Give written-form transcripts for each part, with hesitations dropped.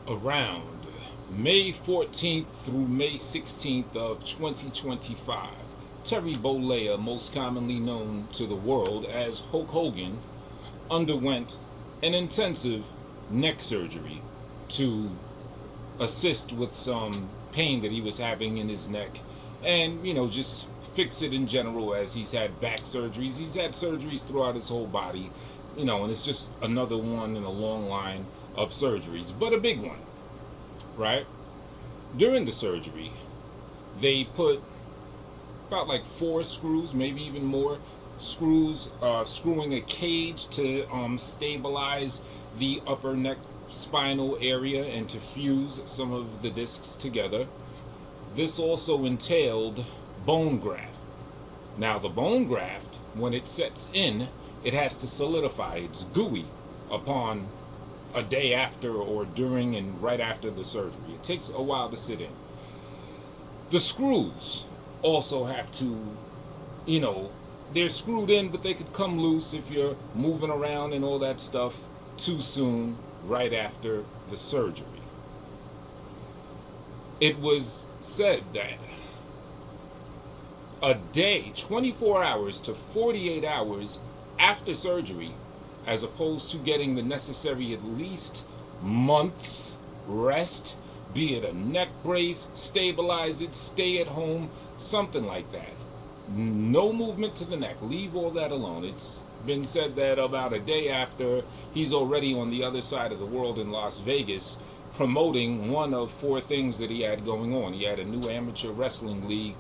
around May 14th through May 16th of 2025. Terry Bollea, most commonly known to the world as Hulk Hogan, underwent an intensive neck surgery to assist with some pain that he was having in his neck and, just fix it in general as he's had back surgeries. He's had surgeries throughout his whole body, and it's just another one in a long line of surgeries, but a big one, right? During the surgery, they put about like 4 screws, maybe even more screws, screwing a cage to stabilize the upper neck spinal area and to fuse some of the discs together. This also entailed bone graft. Now, the bone graft, when it sets in, it has to solidify. It's gooey upon a day after or during and right after the surgery. It takes a while to sit in. The screws also have to, they're screwed in, but they could come loose if you're moving around and all that stuff too soon, right after the surgery. It was said that a day, 24 hours to 48 hours after surgery, as opposed to getting the necessary at least months rest, be it a neck brace, stabilize it, stay at home, something like that. No movement to the neck, leave all that alone. It's been said that about a day after, he's already on the other side of the world in Las Vegas promoting one of 4 things that he had going on. He had a new amateur wrestling league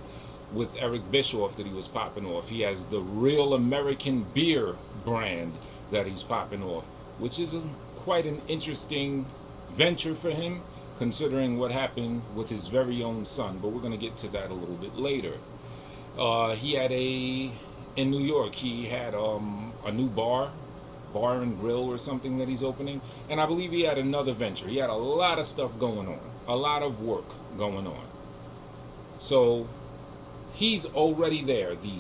with Eric Bischoff that he was popping off. He has the Real American Beer brand that he's popping off, which is quite an interesting venture for him, considering what happened with his very own son. But we're going to get to that a little bit later. He had in New York, he had a new bar and grill or something that he's opening. And I believe he had another venture. He had a lot of stuff going on, a lot of work going on. So he's already there. The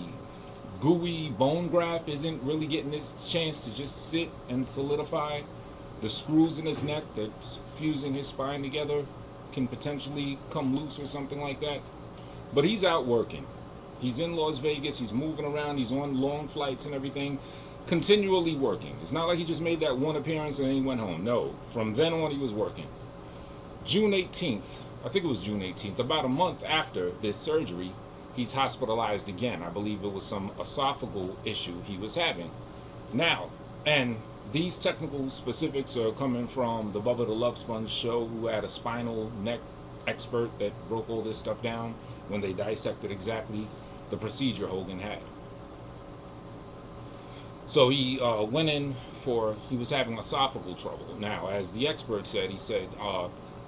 gooey bone graft isn't really getting his chance to just sit and solidify. The screws in his neck that's fusing his spine together can potentially come loose or something like that. But he's out working. He's in Las Vegas. He's moving around. He's on long flights and everything, continually working. It's not like he just made that one appearance and then he went home. No, from then on he was working. June 18th, I think it was June 18th, about a month after this surgery, he's hospitalized again. I believe it was some esophageal issue he was having. Now, and these technical specifics are coming from the Bubba the Love Sponge show, who had a spinal neck expert that broke all this stuff down when they dissected exactly the procedure Hogan had. So he went in he was having esophageal trouble. Now, as the expert said, he said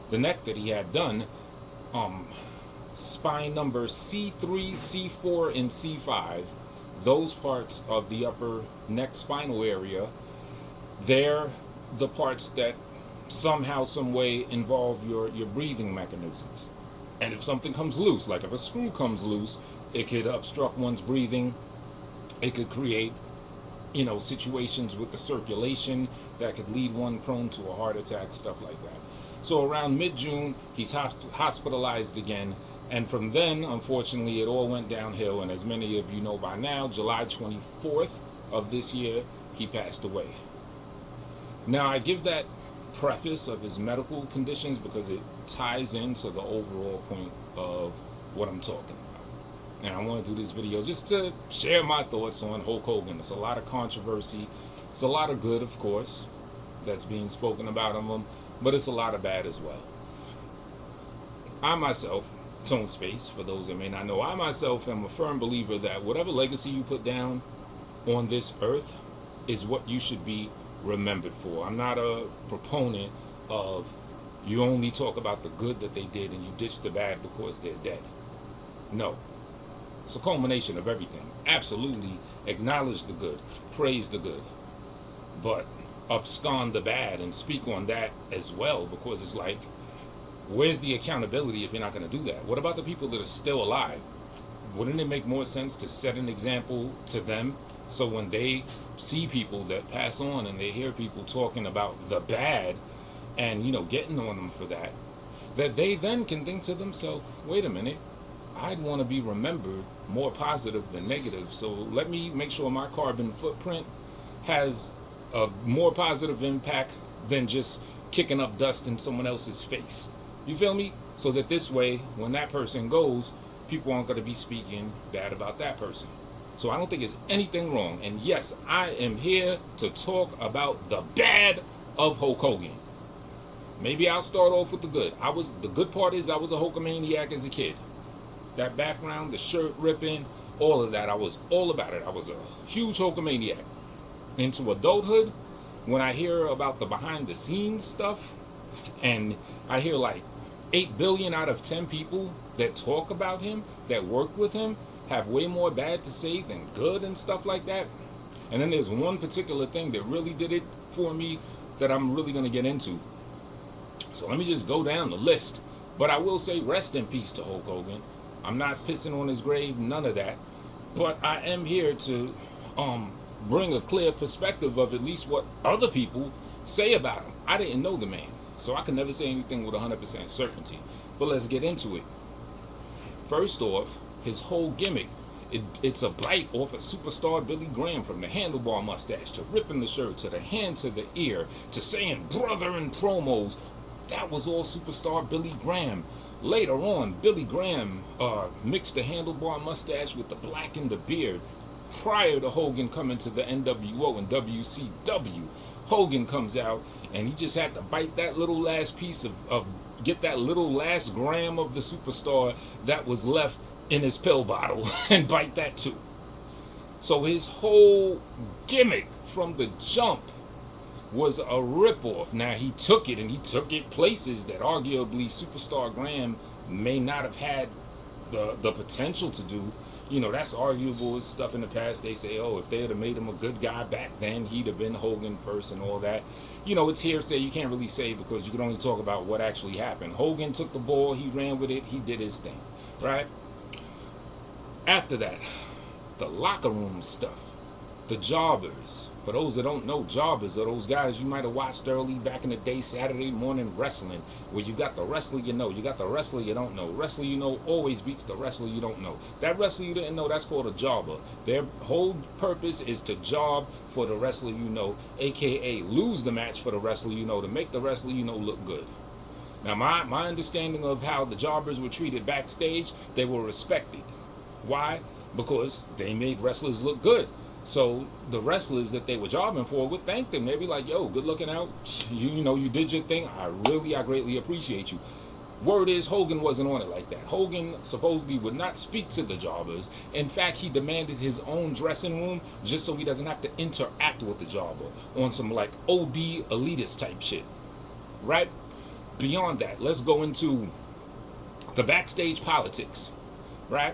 the neck that he had done, spine number C3, C4, and C5, those parts of the upper neck spinal area, they're the parts that somehow, some way involve your breathing mechanisms. And if something comes loose, like if a screw comes loose, it could obstruct one's breathing. It could create, situations with the circulation that could lead one prone to a heart attack, stuff like that. So around mid-June, he's hospitalized again. And from then, unfortunately, it all went downhill. And as many of you know by now, July 24th of this year, he passed away. Now, I give that preface of his medical conditions because it ties into the overall point of what I'm talking about. And I want to do this video just to share my thoughts on Hulk Hogan. There's a lot of controversy. It's a lot of good, of course, that's being spoken about him, but it's a lot of bad as well. I myself, Tone Space, for those that may not know, I myself am a firm believer that whatever legacy you put down on this earth is what you should be remembered for. I'm not a proponent of you only talk about the good that they did and you ditch the bad because they're dead. No. It's a culmination of everything. Absolutely acknowledge the good, praise the good, but abscond the bad and speak on that as well, because it's like, where's the accountability if you're not going to do that? What about the people that are still alive? Wouldn't it make more sense to set an example to them, so when they see people that pass on and they hear people talking about the bad, and, you know, getting on them for that, that they then can think to themselves, wait a minute, I'd want to be remembered more positive than negative. So let me make sure my carbon footprint has a more positive impact than just kicking up dust in someone else's face. You feel me? So that this way, when that person goes, people aren't going to be speaking bad about that person. So I don't think there's anything wrong. And yes, I am here to talk about the bad of Hulk Hogan. Maybe I'll start off with the good. The good part is I was a Hulkamaniac as a kid. That background, the shirt ripping, all of that, I was all about it. I was a huge Hulkamaniac. Into adulthood, when I hear about the behind the scenes stuff, and I hear like 8 billion out of 10 people that talk about him, that work with him, have way more bad to say than good and stuff like that. And then there's one particular thing that really did it for me that I'm really going to get into. So let me just go down the list. But I will say rest in peace to Hulk Hogan. I'm not pissing on his grave, none of that. But I am here to bring a clear perspective of at least what other people say about him. I didn't know the man, so I can never say anything with 100% certainty. But let's get into it. First off, his whole gimmick, it's a bite off of superstar Billy Graham, from the handlebar mustache to ripping the shirt to the hand to the ear to saying brother in promos. That was all superstar Billy Graham. Later on, Billy Graham mixed the handlebar mustache with the black in the beard. Prior to Hogan coming to the NWO and WCW, Hogan comes out and he just had to bite that little last piece of get that little last gram of the superstar that was left in his pill bottle and bite that too. So his whole gimmick from the jump was a ripoff. Now he took it places that arguably superstar Graham may not have had the potential to do. You know, that's arguable stuff in the past. They say, oh, if they had made him a good guy back then, he'd have been Hogan first and all that. You know, it's hearsay. You can't really say, because you can only talk about what actually happened. Hogan took the ball, he ran with it, he did his thing, right? After that, the locker room stuff, the jobbers. For those that don't know, jobbers are those guys you might have watched early back in the day, Saturday morning wrestling, where you got the wrestler you know, you got the wrestler you don't know. Wrestler you know always beats the wrestler you don't know. That wrestler you didn't know, that's called a jobber. Their whole purpose is to job for the wrestler you know, aka lose the match for the wrestler you know, to make the wrestler you know look good. Now my understanding of how the jobbers were treated backstage, they were respected. Why? Because they made wrestlers look good. So the wrestlers that they were jobbing for would thank them. They'd be like, yo, good looking out. You know, you did your thing. I greatly appreciate you. Word is Hogan wasn't on it like that. Hogan supposedly would not speak to the jobbers. In fact, he demanded his own dressing room just so he doesn't have to interact with the jobber on some like OD elitist type shit. Right? Beyond that, let's go into the backstage politics. Right?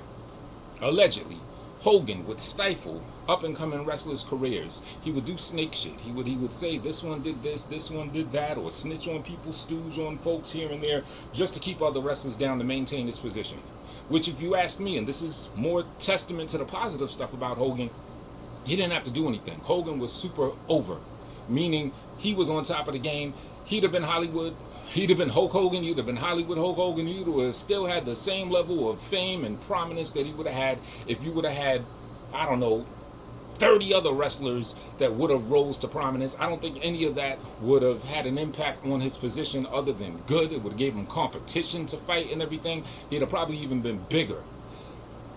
Allegedly, Hogan would stifle up-and-coming wrestlers' careers. He would do snake shit. He would say this one did this one did that, or snitch on people, stooge on folks here and there, just to keep other wrestlers down to maintain his position. Which, if you ask me, and this is more testament to the positive stuff about Hogan, he didn't have to do anything. Hogan was super over, meaning he was on top of the game. He'd have been Hollywood. He'd have been Hulk Hogan. You'd have been Hollywood Hulk Hogan. You'd have still had the same level of fame and prominence that he would have had if you would have had, I don't know, 30 other wrestlers that would have rose to prominence. I don't think any of that would have had an impact on his position other than good. It would have gave him competition to fight and everything. He'd have probably even been bigger.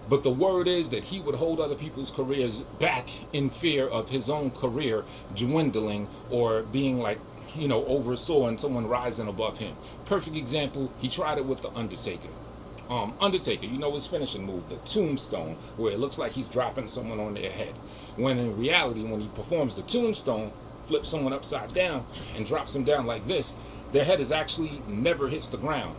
But the word is that he would hold other people's careers back in fear of his own career dwindling or being like, you know, oversaw and someone rising above him. Perfect example, he tried it with the Undertaker. Undertaker, you know his finishing move, the tombstone, where it looks like he's dropping someone on their head. When in reality, when he performs the tombstone, flips someone upside down and drops them down like this, their head is actually never hits the ground.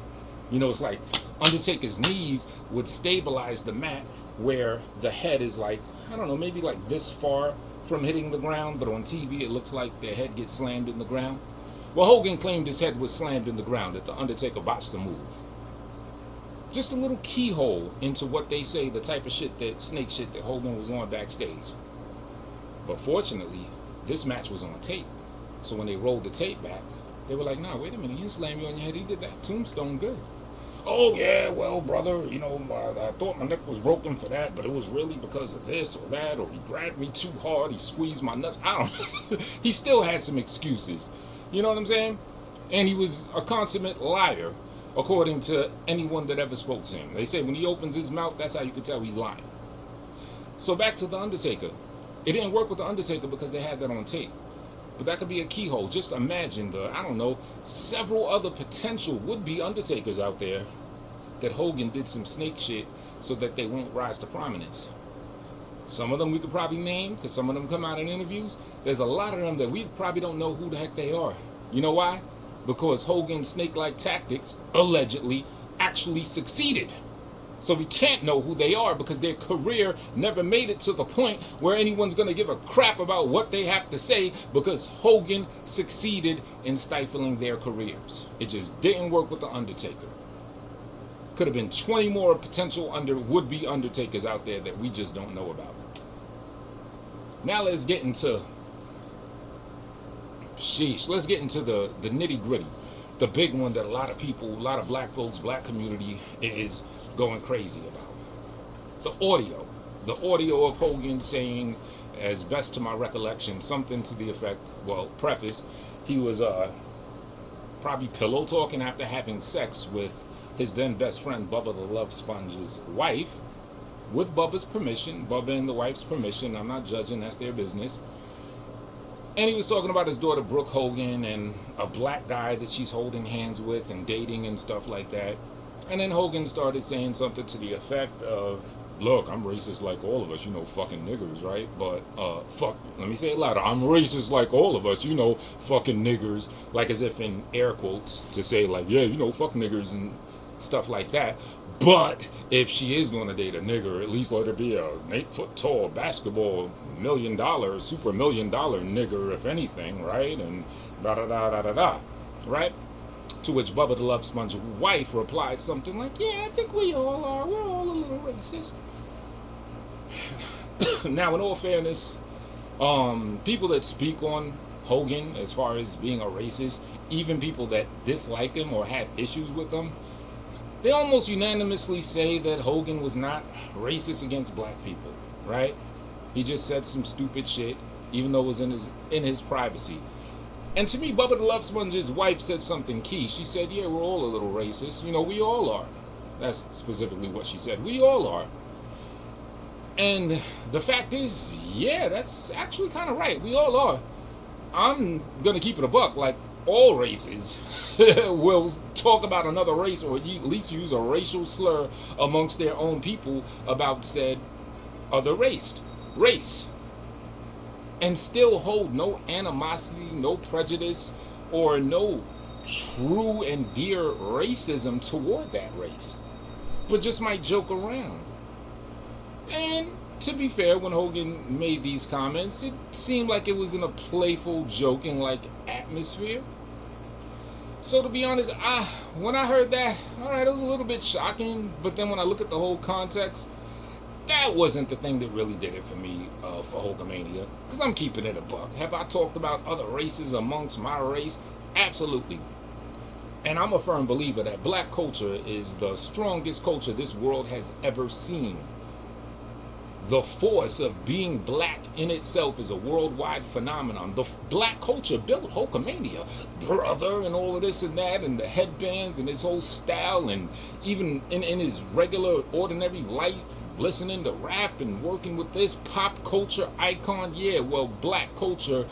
You know, it's like Undertaker's knees would stabilize the mat where the head is like, I don't know, maybe like this far from hitting the ground, but on TV it looks like their head gets slammed in the ground. Well, Hogan claimed his head was slammed in the ground, that the Undertaker botched the move. Just a little keyhole into what they say, the type of shit that snake shit that Hogan was on backstage. But fortunately, this match was on tape. So when they rolled the tape back, They were like, nah, wait a minute, he didn't slam you on your head. He did that tombstone good. Oh, yeah, well, brother, I thought my neck was broken for that, but it was really because of this or that, or he grabbed me too hard, he squeezed my nuts. I don't know. He still had some excuses. You know what I'm saying? And he was a consummate liar, according to anyone that ever spoke to him. They say when he opens his mouth, that's how you can tell he's lying. So back to The Undertaker. It didn't work with The Undertaker because they had that on tape. But that could be a keyhole. Just imagine several other potential would-be Undertakers out there that Hogan did some snake shit so that they won't rise to prominence. Some of them we could probably name, because some of them come out in interviews. There's a lot of them that we probably don't know who the heck they are. You know why? Because Hogan's snake-like tactics, allegedly, actually succeeded. So we can't know who they are because their career never made it to the point where anyone's going to give a crap about what they have to say because Hogan succeeded in stifling their careers. It just didn't work with The Undertaker. Could have been 20 more potential would-be Undertakers out there that we just don't know about. Now let's get into the nitty-gritty. The big one that a lot of people, a lot of black folks, black community is going crazy about. The audio of Hogan saying, as best to my recollection, something to the effect, preface, he was probably pillow talking after having sex with his then best friend Bubba the Love Sponge's wife, with Bubba's permission, Bubba and the wife's permission. I'm not judging, that's their business. And he was talking about his daughter Brooke Hogan and a black guy that she's holding hands with and dating and stuff like that. And then Hogan started saying something to the effect of, look, I'm racist like all of us, fucking niggers, right? But, let me say it louder. I'm racist like all of us, fucking niggers. Like as if in air quotes to say like, yeah, fuck niggers and stuff like that. But if she is going to date a nigger, at least let her be a 8-foot tall basketball $1 million, super $1 million nigger, if anything, right? And da-da-da-da-da-da, right? To which Bubba the Love Sponge's wife replied something like, yeah, I think we all are. We're all a little racist. Now, in all fairness, people that speak on Hogan as far as being a racist, even people that dislike him or have issues with him, they almost unanimously say that Hogan was not racist against black people, right? He just said some stupid shit, even though it was in his privacy. And to me, Bubba the Love Sponge's wife said something key. She said, yeah, we're all a little racist. We all are. That's specifically what she said. We all are. And the fact is, yeah, that's actually kind of right. We all are. I'm going to keep it a buck. Like, all races will talk about another race, or at least use a racial slur amongst their own people about said other race, and still hold no animosity, no prejudice, or no true and dear racism toward that race, but just might joke around. And to be fair, when Hogan made these comments, it seemed like it was in a playful, joking-like atmosphere. So to be honest, when I heard that, alright, it was a little bit shocking, but then when I look at the whole context, that wasn't the thing that really did it for me for Hulkamania, because I'm keeping it a buck. Have I talked about other races amongst my race? Absolutely. And I'm a firm believer that black culture is the strongest culture this world has ever seen. The force of being black in itself is a worldwide phenomenon. The black culture built Hulkamania, brother, and all of this and that, and the headbands and his whole style, and even in his regular, ordinary life, listening to rap and working with this pop culture icon. Yeah, well, black culture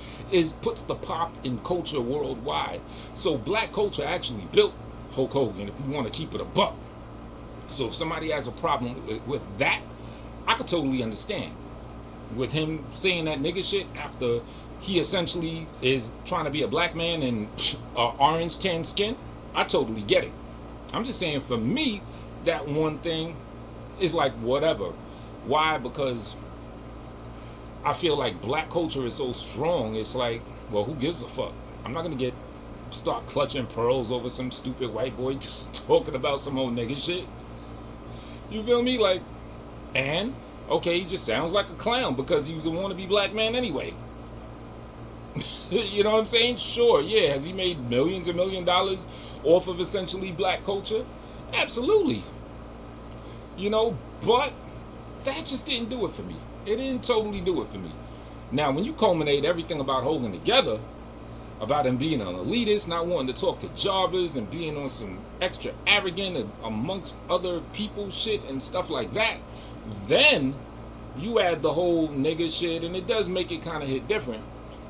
puts the pop in culture worldwide. So black culture actually built Hulk Hogan, if you want to keep it a buck. So if somebody has a problem with that, I could totally understand. With him saying that nigga shit after he essentially is trying to be a black man in orange tan skin, I totally get it. I'm just saying, for me, that one thing is like whatever. Why? Because I feel like black culture is so strong. It's like, well, who gives a fuck? I'm not gonna start clutching pearls over some stupid white boy talking about some old nigga shit. You feel me? Like, and okay, he just sounds like a clown because he was a wannabe black man anyway. You know what I'm saying? Sure, yeah. Has he made millions and $1 million off of essentially black culture? Absolutely. You know, but that just didn't do it for me. It didn't totally do it for me. Now, when you culminate everything about Hogan together, about him being an elitist, not wanting to talk to jobbers, and being on some extra arrogant and amongst other people shit and stuff like that, then you add the whole nigga shit, and it does make it kind of hit different.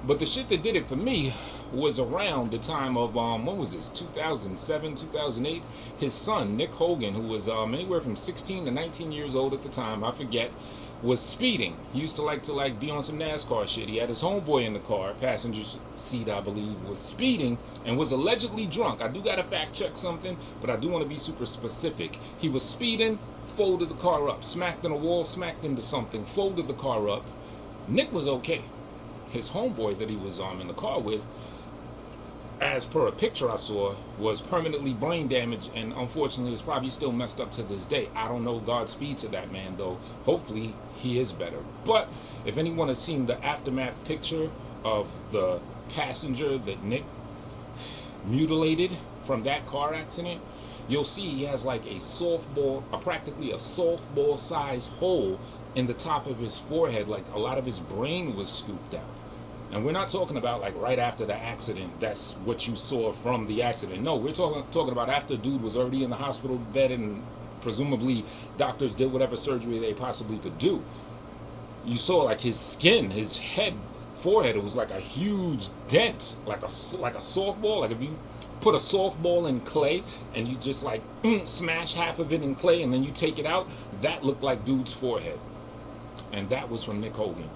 But the shit that did it for me was around the time of what was this, 2007, 2008. His son Nick Hogan, who was anywhere from 16 to 19 years old at the time, I forget, was speeding. He used to like be on some NASCAR shit. He had his homeboy in the car, passenger seat, I believe, was speeding and was allegedly drunk. I do gotta fact check something, but I do want to be super specific. He was speeding, folded the car up, smacked in a wall, smacked into something, folded the car up. Nick was okay. His homeboy that he was in the car with, as per a picture I saw, was permanently brain damaged, and unfortunately is probably still messed up to this day. I don't know, Godspeed to that man though. Hopefully he is better. But if anyone has seen the aftermath picture of the passenger that Nick mutilated from that car accident, you'll see he has like a softball, practically a softball sized hole in the top of his forehead. Like a lot of his brain was scooped out. And we're not talking about like right after the accident, that's what you saw from the accident. No, we're talking about after dude was already in the hospital bed and presumably doctors did whatever surgery they possibly could do. You saw like his skin, his head, forehead, it was like a huge dent, like a softball. Like if you put a softball in clay and you just like smash half of it in clay and then you take it out, that looked like dude's forehead. And that was from Nick Hogan.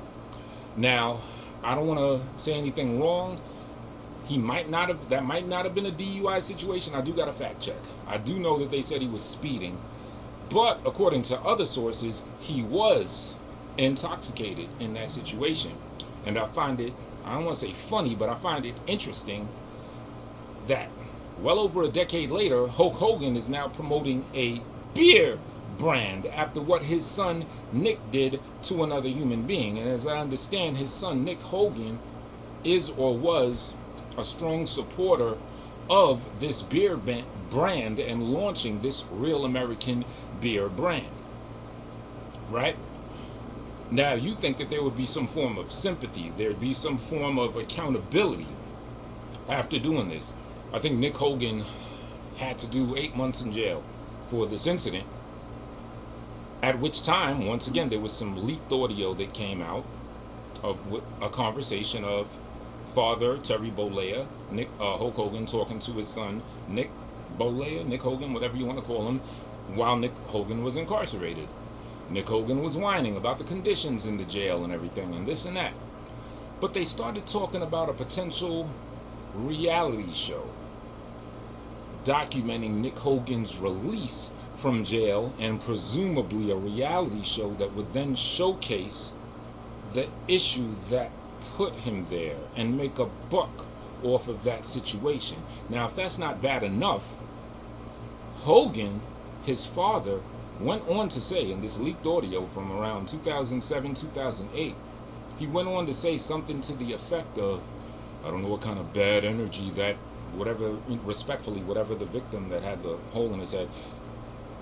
Now, I don't want to say anything wrong. That might not have been a DUI situation. I do got to fact check. I do know that they said he was speeding, but according to other sources, he was intoxicated in that situation. And I find it, I don't want to say funny, but I find it interesting that well over a decade later, Hulk Hogan is now promoting a beer brand after what his son Nick did to another human being. And as I understand, his son Nick Hogan is or was a strong supporter of this beer brand and launching this real American beer brand. Right? Now you think that there would be some form of sympathy, there'd be some form of accountability after doing this. I think Nick Hogan had to do 8 months in jail for this incident. At which time, once again, there was some leaked audio that came out of a conversation of father Terry Bollea, Hulk Hogan, talking to his son Nick Bollea, Nick Hogan, whatever you want to call him, while Nick Hogan was incarcerated. Nick Hogan was whining about the conditions in the jail and everything and this and that. But they started talking about a potential reality show documenting Nick Hogan's release from jail, and presumably a reality show that would then showcase the issue that put him there and make a buck off of that situation. Now, if that's not bad enough, Hogan, his father, went on to say in this leaked audio from around 2007, 2008, he went on to say something to the effect of, I don't know what kind of bad energy that, whatever, respectfully, whatever the victim that had the hole in his head,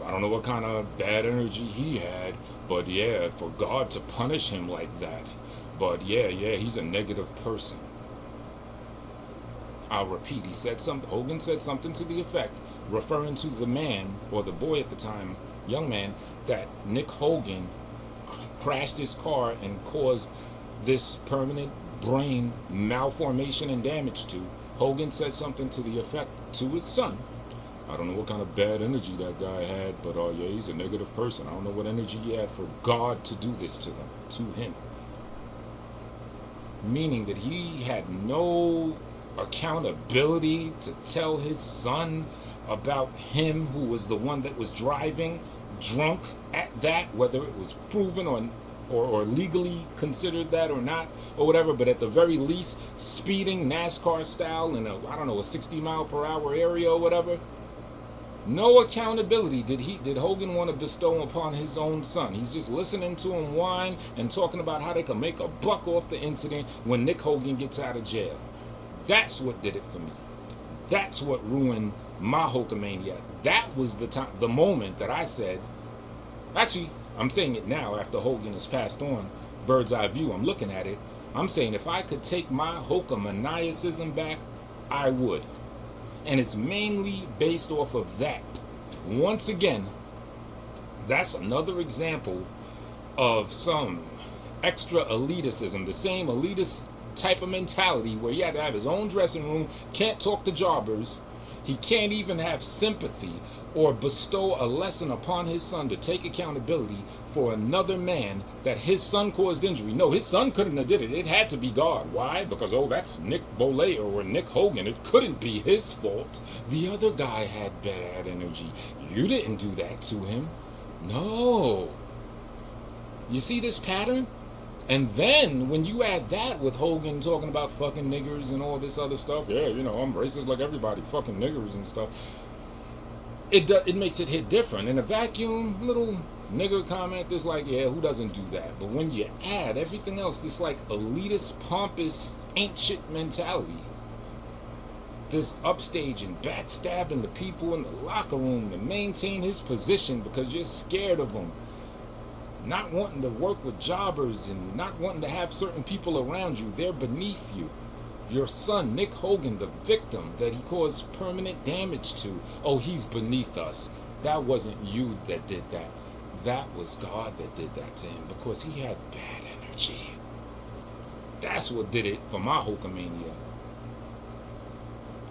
I don't know what kind of bad energy he had, but yeah, for God to punish him like that. But yeah, he's a negative person. I'll repeat, Hogan said something to the effect, referring to the man, or the boy at the time, young man, that Nick Hogan crashed his car and caused this permanent brain malformation and damage to. Hogan said something to the effect to his son, I don't know what kind of bad energy that guy had, but yeah, he's a negative person. I don't know what energy he had for God to do this to him. Meaning that he had no accountability to tell his son about him, who was the one that was driving drunk at that, whether it was proven or legally considered that or not, or whatever, but at the very least, speeding NASCAR style in a 60 mile per hour area or whatever. No accountability did Hogan want to bestow upon his own son. He's just listening to him whine and talking about how they can make a buck off the incident when Nick Hogan gets out of jail. That's what did it for me. That's what ruined my Hulkamania. That was the moment that I said, actually, I'm saying it now after Hogan has passed on, bird's eye view, I'm looking at it. I'm saying if I could take my Hulkamaniacism back, I would. And it's mainly based off of that. Once again, that's another example of some extra elitism, the same elitist type of mentality where he had to have his own dressing room, can't talk to jobbers, he can't even have sympathy or bestow a lesson upon his son to take accountability for another man that his son caused injury. No, his son couldn't have did it. It had to be God. Why? Because, oh, that's Nick Bolea or Nick Hogan. It couldn't be his fault. The other guy had bad energy. You didn't do that to him. No. You see this pattern? And then when you add that with Hogan talking about fucking niggers and all this other stuff, yeah, you know, I'm racist like everybody, fucking niggers and stuff. It makes it hit different. In a vacuum, little nigger comment is like, yeah, who doesn't do that? But when you add everything else, this like elitist, pompous, ain't shit mentality, this upstage and backstabbing the people in the locker room to maintain his position because you're scared of them, not wanting to work with jobbers and not wanting to have certain people around you, they're beneath you. Your son, Nick Hogan, the victim that he caused permanent damage to, oh, he's beneath us. That wasn't you that did that. That was God that did that to him because he had bad energy. That's what did it for my Hulkamania.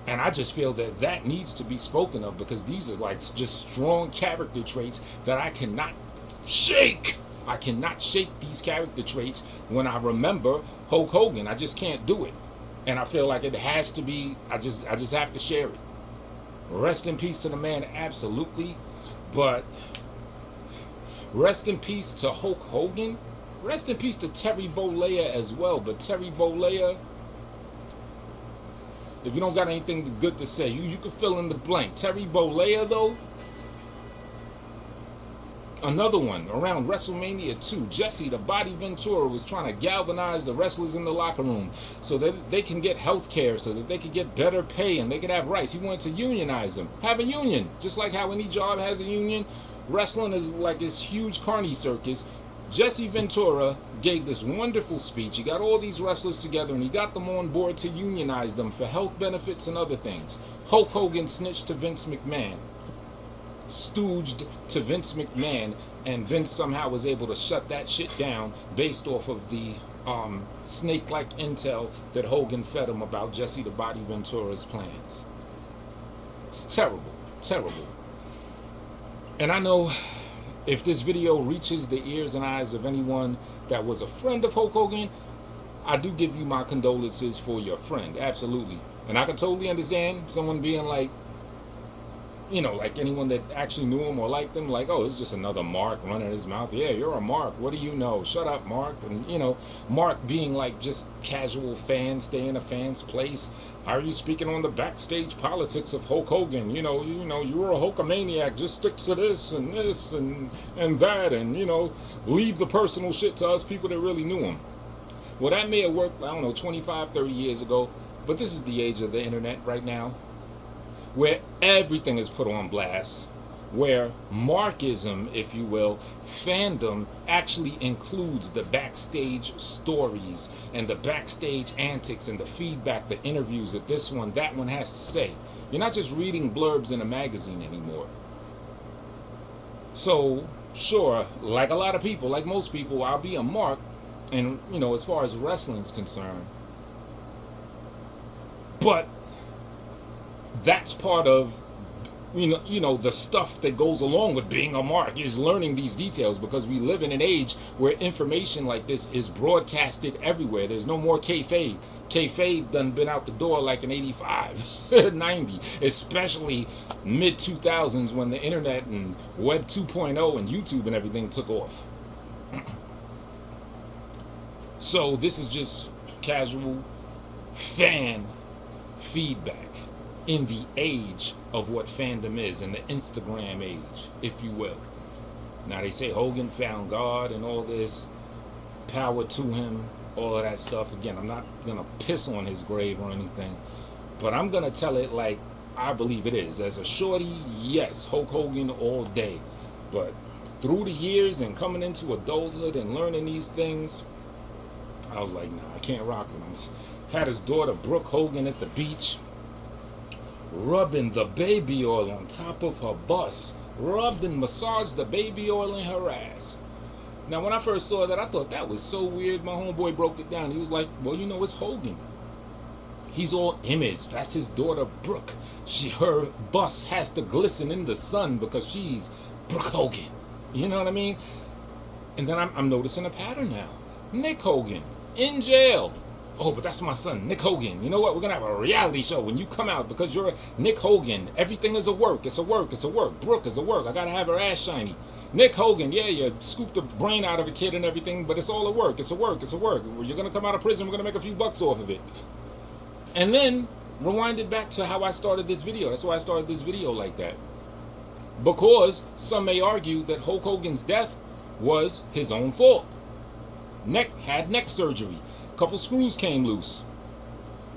And I just feel that that needs to be spoken of because these are like just strong character traits that I cannot shake. I cannot shake these character traits when I remember Hulk Hogan. I just can't do it. And I feel like it has to be, I just have to share it. Rest in peace to the man, absolutely. But rest in peace to Hulk Hogan. Rest in peace to Terry Bollea as well. But Terry Bollea, if you don't got anything good to say, you can fill in the blank. Terry Bollea, though, another one around WrestleMania 2. Jesse the Body Ventura was trying to galvanize the wrestlers in the locker room so that they can get health care, so that they can get better pay and they can have rights. He wanted to unionize them. Have a union. Just like how any job has a union. Wrestling is like this huge carny circus. Jesse Ventura gave this wonderful speech. He got all these wrestlers together and he got them on board to unionize them for health benefits and other things. Hulk Hogan snitched to Vince McMahon. Stooged to Vince McMahon, and Vince somehow was able to shut that shit down based off of the snake-like intel that Hogan fed him about Jesse the Body Ventura's plans. It's terrible, terrible. And I know if this video reaches the ears and eyes of anyone that was a friend of Hulk Hogan, I do give you my condolences for your friend, absolutely. And I can totally understand someone being like, you know, like anyone that actually knew him or liked him, like, oh, it's just another Mark running his mouth. Yeah, you're a Mark. What do you know? Shut up, Mark. And, you know, Mark being like just casual fan, stay in a fan's place. How are you speaking on the backstage politics of Hulk Hogan? You know, you're a Hulkamaniac. Just stick to this and that, and, you know, leave the personal shit to us people that really knew him. Well, that may have worked, I don't know, 25, 30 years ago, but this is the age of the internet right now, where everything is put on blast, where Markism, if you will, fandom actually includes the backstage stories and the backstage antics and the feedback, the interviews that this one, that one has to say. You're not just reading blurbs in a magazine anymore. So, sure, like a lot of people, like most people, I'll be a Mark, and, you know, as far as wrestling's concerned. But that's part of, you know, the stuff that goes along with being a Mark is learning these details, because we live in an age where information like this is broadcasted everywhere. There's no more kayfabe. Kayfabe done been out the door like in 85, 90, especially mid-2000s when the internet and Web 2.0 and YouTube and everything took off. So this is just casual fan feedback. in the age of what fandom is, in the Instagram age, if you will. Now they say Hogan found God and all this, power to him, all of that stuff. Again, I'm not gonna piss on his grave or anything, but I'm gonna tell it like I believe it is. As a shorty, yes, Hulk Hogan all day. But through the years and coming into adulthood and learning these things, I was like, nah, I can't rock with him. Had his daughter Brooke Hogan at the beach, rubbing the baby oil on top of her bus, rubbed and massaged the baby oil in her ass. Now, when I first saw that, I thought that was so weird. My homeboy broke it down. He was like, well, you know, it's Hogan. He's all image. That's his daughter, Brooke. Her bus has to glisten in the sun because she's Brooke Hogan. You know what I mean? And then I'm noticing a pattern now. Nick Hogan, in jail. Oh, but that's my son, Nick Hogan. You know what? We're going to have a reality show when you come out because you're Nick Hogan. Everything is a work. It's a work. It's a work. Brooke is a work. I got to have her ass shiny. Nick Hogan, yeah, you scooped the brain out of a kid and everything, but it's all a work. It's a work. It's a work. You're going to come out of prison. We're going to make a few bucks off of it. And then rewind it back to how I started this video. That's why I started this video like that. Because some may argue that Hulk Hogan's death was his own fault. Had neck surgery. A couple screws came loose.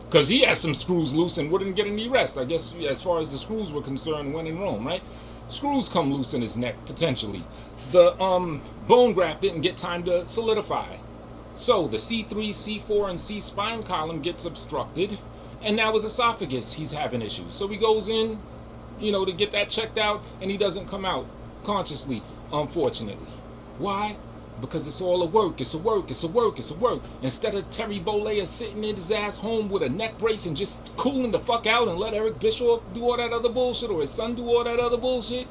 Because he had some screws loose and wouldn't get any rest. I guess as far as the screws were concerned, when in Rome, right? Screws come loose in his neck, potentially. The bone graft didn't get time to solidify. So the C3, C4, and C spine column gets obstructed. And now his esophagus, he's having issues. So he goes in, to get that checked out, and he doesn't come out consciously, unfortunately. Why? Because it's all a work. It's a work. It's a work. It's a work. Instead of Terry Bollea sitting in his ass home with a neck brace and just cooling the fuck out and let Eric Bischoff do all that other bullshit or his son do all that other bullshit,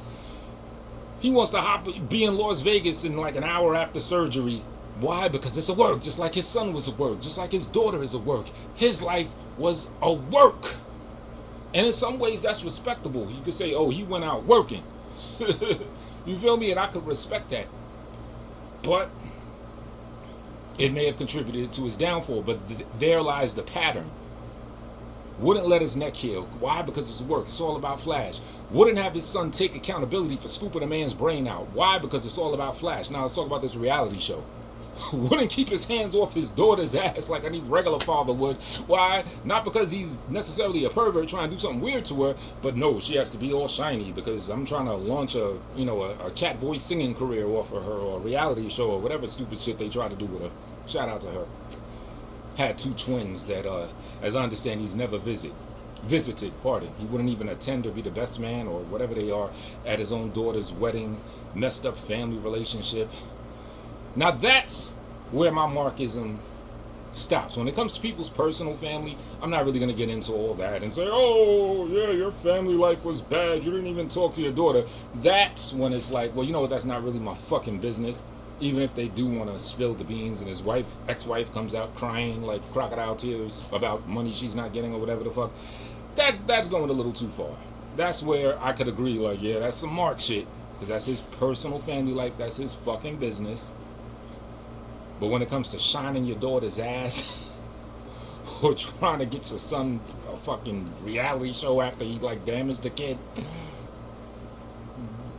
he wants to be in Las Vegas in like an hour after surgery. Why? Because it's a work. Just like his son was a work. Just like his daughter is a work. His life was a work. And in some ways that's respectable. You could say, oh, he went out working. You feel me? And I could respect that. But it may have contributed to his downfall. But there lies the pattern. Wouldn't let his neck heal. Why? Because it's work. It's all about Flash. Wouldn't have his son take accountability for scooping a man's brain out. Why? Because it's all about Flash. Now let's talk about this reality show. Wouldn't keep his hands off his daughter's ass like any regular father would. Why? Not because he's necessarily a pervert trying to do something weird to her, but no, she has to be all shiny because I'm trying to launch a cat voice singing career off of her, or a reality show, or whatever stupid shit they try to do with her. Shout out to her. Had two twins that, as I understand, he's never visited. He wouldn't even attend or be the best man or whatever they are at his own daughter's wedding. Messed up family relationship. Now that's where my Marxism stops. When it comes to people's personal family, I'm not really going to get into all that and say, oh, yeah, your family life was bad. You didn't even talk to your daughter. That's when it's like, well, you know what? That's not really my fucking business. Even if they do want to spill the beans and his ex-wife comes out crying like crocodile tears about money she's not getting or whatever the fuck, that's going a little too far. That's where I could agree, like, yeah, that's some Mark shit, because that's his personal family life. That's his fucking business. But when it comes to shining your daughter's ass or trying to get your son a fucking reality show after he like damaged the kid,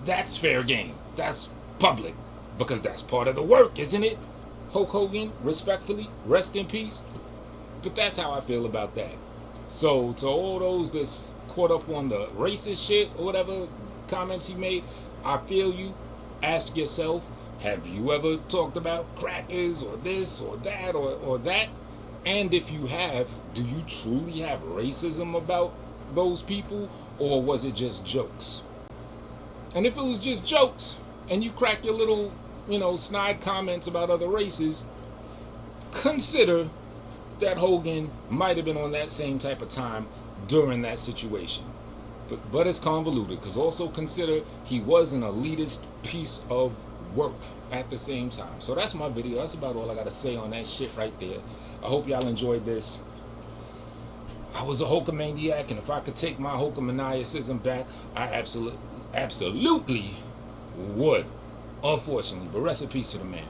that's fair game. That's public. Because that's part of the work, isn't it? Hulk Hogan, respectfully, rest in peace. But that's how I feel about that. So to all those that's caught up on the racist shit or whatever comments he made, I feel you. Ask yourself, have you ever talked about crackers or this or that or that? And if you have, do you truly have racism about those people, or was it just jokes? And if it was just jokes and you crack your little, snide comments about other races, consider that Hogan might have been on that same type of time during that situation. But it's convoluted, because also consider he was an elitist piece of work at the same time. So that's my video. That's about all I got to say on that shit right there. I hope y'all enjoyed this. I was a Hulkamaniac, and if I could take my Hulkamaniacism back, I absolutely would. Unfortunately, but rest in peace to the man.